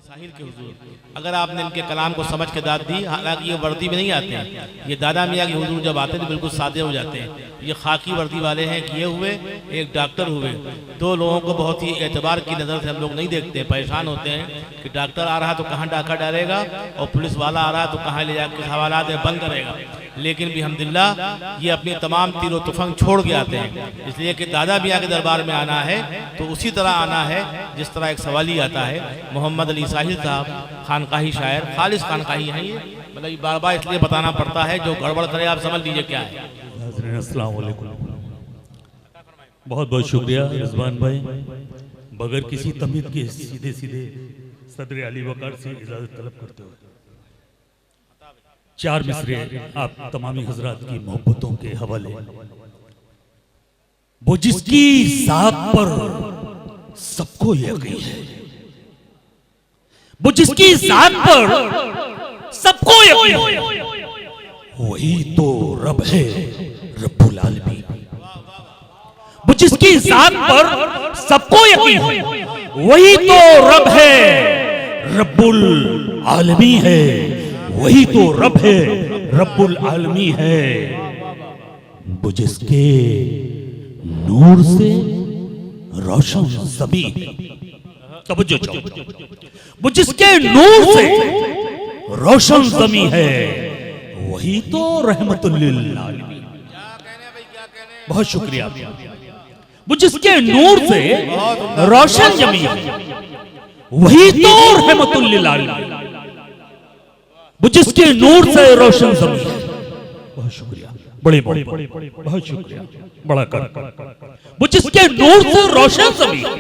साहिर के हुजूर, अगर आपने इनके कलाम को समझ के दाद दी, हालांकि ये वर्दी में नहीं आते हैं, ये दादा मियाँ के हुजूर जब आते हैं तो बिल्कुल सादे हो जाते हैं। ये खाकी वर्दी वाले हैं, किए हुए एक डॉक्टर हुए, दो लोगों को बहुत ही एतबार की नज़र से हम लोग नहीं देखते, परेशान होते हैं कि डॉक्टर आ रहा तो कहाँ डाका डालेगा और पुलिस वाला आ रहा तो कहाँ ले जाकर हवालात बंद करेगा। लेकिन भी अल्हम्दुलिल्लाह ये अपनी तमाम तीरों तुफंग छोड़ के आते हैं, इसलिए कि दादा मियाँ के दरबार में आना है तो उसी तरह आना है जिस तरह एक सवाली आता है। मोहम्मद अली साहिर साहब खानकाही शायर, खालिस खानकाही हैं ये, मतलब बार बार इसलिए बताना पड़ता है, जो गड़बड़ करे आप समझ लीजिए क्या है। अस्सलाम वालेकुम, बहुत बहुत शुक्रिया रिजवान भाई, बगैर किसी तमीज़ के सीधे सीधे सदर अली वकार से इजाज़त तलब करते हुए चार मिसरे आप तमामी हजरात की मोहब्बतों के हवाले। वो जिसकी जात पर सबको यकीन है, वो जिसकी जात पर सबको यकीन है, वही तो रब है रब्बुल आलमीन। वो जिसकी जात पर सबको यकीन है, वही तो रब है रब्बुल आलमीन है, वही तो रब है रब्बुल आलमी है। वो जिसके नूर से रोशन सभी, तवज्जो चाहो, वो जिसके नूर से रोशन जमी है, वही तो रहमतुल लिल आलमीन। बहुत शुक्रिया। वो जिसके नूर से रोशन जमी है, वही तो रहमतुल लिल आलमीन। वो जिसके नूर से रोशन जमी है, बहुत शुक्रिया, बड़े बहुत शुक्रिया, बड़ा कर। वो जिसके नूर से रोशन जमी है,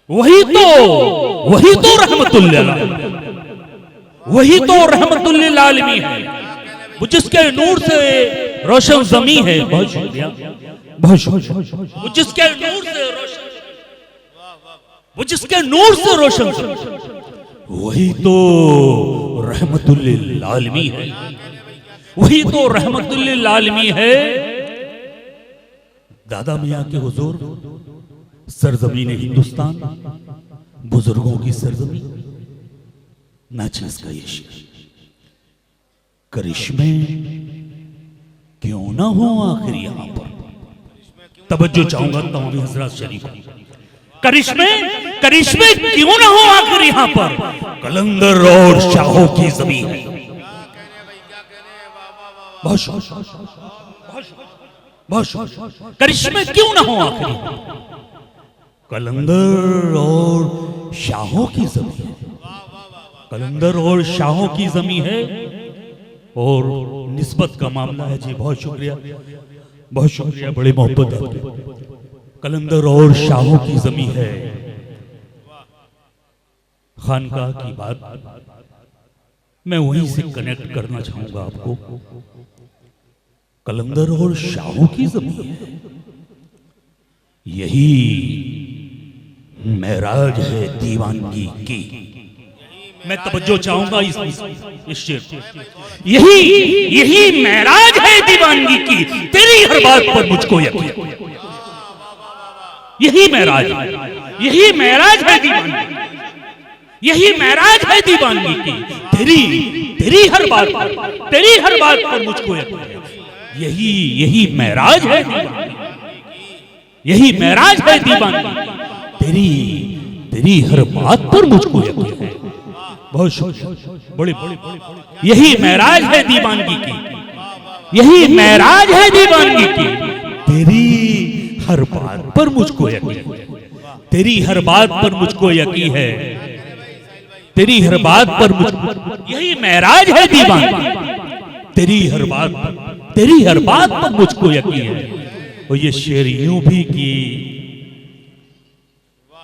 वही तो रहमतुल लिल आलमीन, वही तो रहमतुल लिल आलमीन है। वो जिसके नूर से रोशन जमी है, बहुत शुक्रिया, बहुत शुक्रिया। वो जिसके नूर से रोशन, वो जिसके नूर से रोशन जमी, वही तो रहमतुल लिल आलमीन है, वही तो रहमतुल लिल आलमीन है। दादा मियाँ के हुजूर सरजमीन हिंदुस्तान, बुजुर्गों की सरजमीन, नाचीज का ये शेर। करिश्मे क्यों ना हो आखिर यहाँ पर, तवज्जो चाहूंगा तमाम हजरात शरीफ। करिश्मे क्यों ना हो आखिर यहाँ पर, कलंदर और शाहों की जमीन है। करिश्मे क्यों ना हो आखिर, कलंदर और शाहों की जमीन है, कलंदर और शाहों की जमीन है। और निस्बत का मामला है जी, बहुत शुक्रिया, बहुत शुक्रिया, बड़ी मोहब्बत आपकी। कलंदर और शाहों की जमी है। खानकाह की बात मैं वहीं से कनेक्ट करना चाहूंगा आपको। कलंदर और शाहों की जमी है, यही मेराज है दीवानगी की। मैं तवज्जो चाहूंगा इस शेर, यही मेराज है दीवानगी की, तेरी हर बात पर मुझको यकीन। यही मेराज है दीवानगी, यही मेराज है दीवानगी की, तेरी हर बात पर मुझको यकीन। यही मेराज है दीवानगी, यही मेराज है दीवानगी, तेरी हर बात पर मुझको यकीन है। बहुत शुक्रिया, बड़े यही मेराज है दीवानगी की, यही मेराज है दीवानगी की, तेरी हर बात पर मुझको यकीन है, तेरी हर बात पर मुझको यकीन है, तेरी हर बात पर मुझको, यही मेराज है दीवानगी, तेरी हर बात पर मुझको यकीन है। और ये शेर यूं भी कि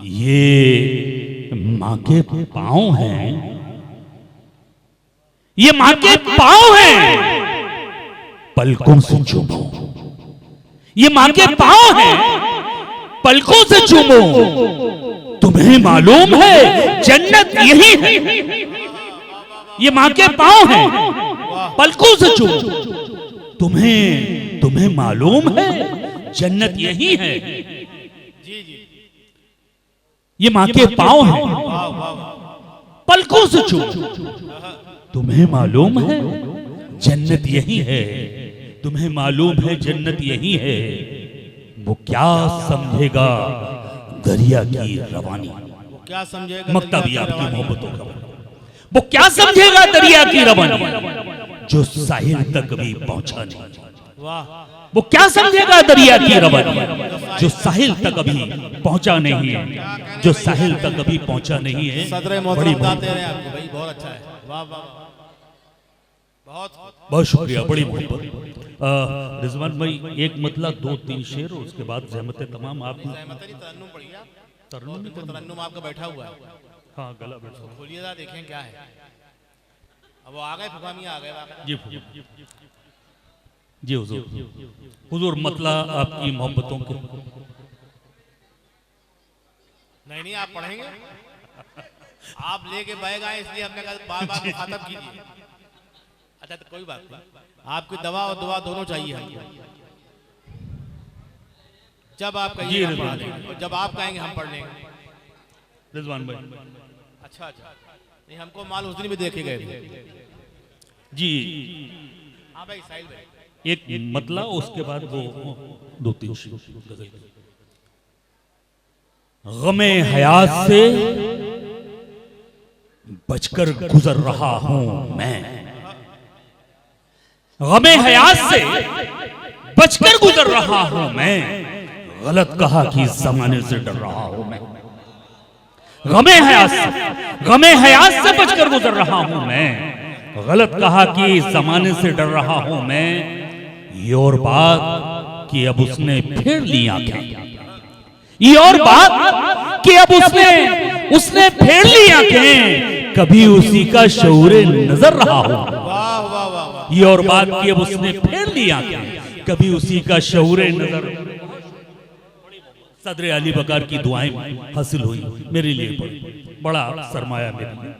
ये माँ के पाँव हैं, ये माँ के पाँव हैं, पलकों से चूमो, ये माँ के पाँव हैं, पलकों से चूमो, तुम्हें मालूम है जन्नत यही है। ये माँ के पाँव हैं, पलकों से चूमो, तुम्हें मालूम है जन्नत यही है। ये माँ के पाँव हैं, पलकों से चूम। तुम्हें मालूम है जन्नत यही है, तुम्हें मालूम है जन्नत यही है। वो क्या समझेगा दरिया की रवानी, क्या समझेगा मकता भी आपकी मोहब्बतों का। वो क्या समझेगा दरिया की रवानी जो साहिल तक कभी पहुंचा नहीं। वाह, वो क्या समझेगा दरिया की रवानी जो साहिल तक अभी पहुंचा नहीं है, जो साहिल तक अभी पहुंचा नहीं है। सदर मोहतरम गाते रहे आपको भाई, बहुत अच्छा है। वाह वाह, बहुत बहुत शुक्रिया, बड़ी मोहब्बत। रिजवान भाई एक मतलब 2-3 शेर और उसके बाद ज़हमत तमाम आप। तरन्नुम पढ़िए, तरन्नुम आपका बैठा हुआ है। हाँ गला बैठा। खोलिए जरा, देखें क्या है। अब वो आ गए, फुकामी आ गए। जी जी हुजूर मतला आपकी मोहब्बतों के। नहीं आप पढ़ेंगे, आप लेके बैग आए इसलिए हमने कहा बार बार मुखातब कीजिए। अच्छा तो कोई बात नहीं, आपकी दवा और दुआ दोनों चाहिए हमको। जब आप कहिए हम पढ़ा देंगे, और जब आप कहेंगे हम पढ़ लेंगे। रिजवान भाई अच्छा नहीं, हमको माल उस दिन भी देखे गए थे जी। हाँ भाई साहिल भाई, एक मतला उसके बाद वो 2-3 गजल। गमे हयात से बचकर गुजर रहा हूं मैं, गमे हयात से बचकर गुजर रहा हूं मैं। गलत कहा कि जमाने से डर रहा हूं मैं। गमे हयात से बचकर गुजर रहा हूं मैं। गलत कहा कि जमाने से डर रहा हूं मैं। ये और बात कि अब उसने फेर ली आंखें, ये और बात कि अब उसने फेर ली आंखें। कभी उसी का शऊरे नजर रहा हूं। वाह वाह वाह। ये और बात कि अब उसने फेर ली आंखें, कभी उसी का शऊरे नजर। सदर अली बकार की दुआएं हासिल हुई मेरे लिए, बड़ा सरमाया मेरे लिए।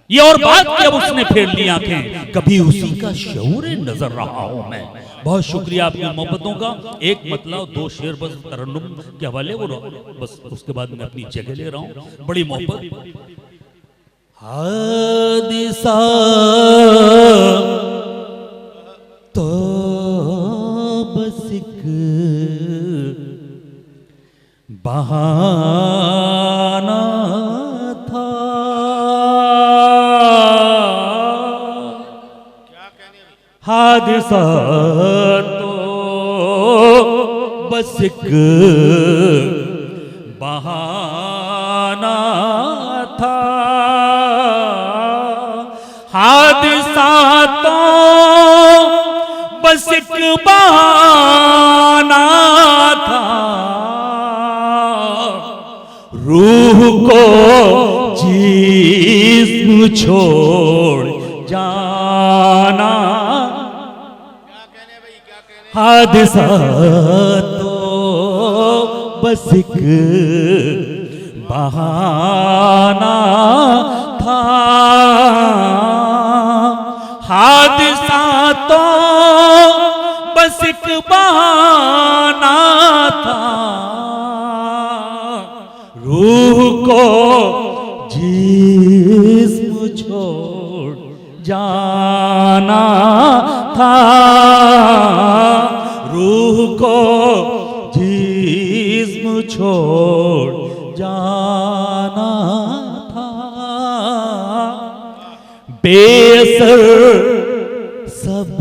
ये और बात कि अब उसने फेर ली आंखें, कभी उसी का शऊर नजर रहा हूं मैं। बहुत शुक्रिया आपकी मोहब्बतों का। एक मतलब 2 शेर बस तरन्नुम के हवाले, वो बस उसके बाद मैं अपनी जगह ले रहा हूं। बड़ी मोहब्बत। हादिसा तो बस एक बहाना था, हादिसा तो बस एक बहाना था। हादिसा तो बस एक बहाना था। रूह को जिस्म छोड़ जाना, हादिसा तो बस एक बहाना था। हादिसा तो बस एक बहाना था। रूह को जिस्म छोड़ जाना था। रूह को जिस्म छोड़ जाना था। बेअसर सब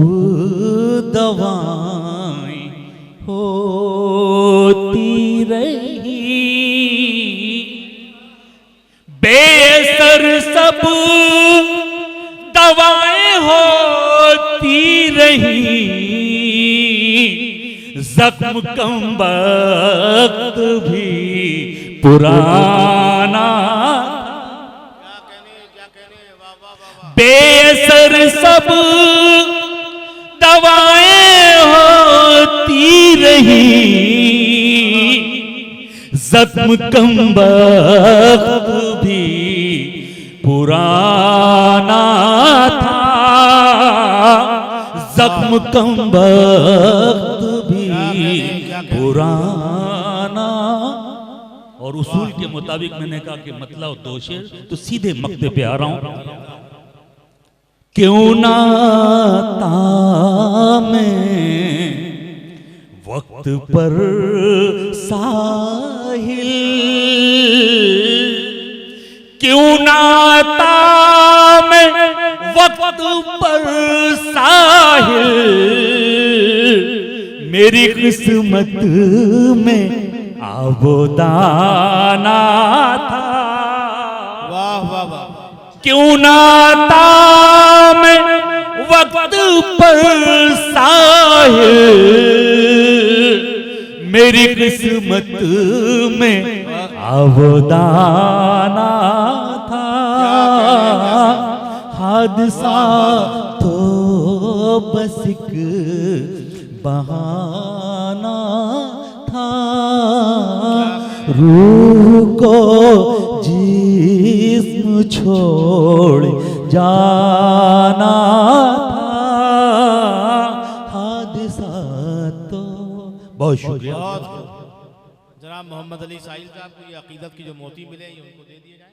दवाएं होती रही, बेअसर सब दवाएं होती रही। जख्म कम वक्त भी पुराना, बेअसर सब दवाएं होती रही। जख्म कम वक्त भी पुराना था। जख्म कम वक्त भी पुराना। और उसूल के मुताबिक मैंने कहा कि मतलब 2 शेर, तो सीधे मक्ते पे आ रहा हूं। क्यों ना तामें वक्त पर साहिल, क्यों ना तामें वक्त पर साहिल, मेरी किस्मत में आबोदाना था। वाह वाह वाह। क्यों ना तामें वक्त पर साहिल, मेरी किस्मत में आबोदाना था। हादसा तो बस एक बहाना था, रूह को जिस्म छोड़ जाना था। हादसा तो बहुत शुक्रिया। बहुत जनाब मोहम्मद अली साहिल साहब को ये अकीदत की जो मोती मिले ये उनको दे दिए जाए।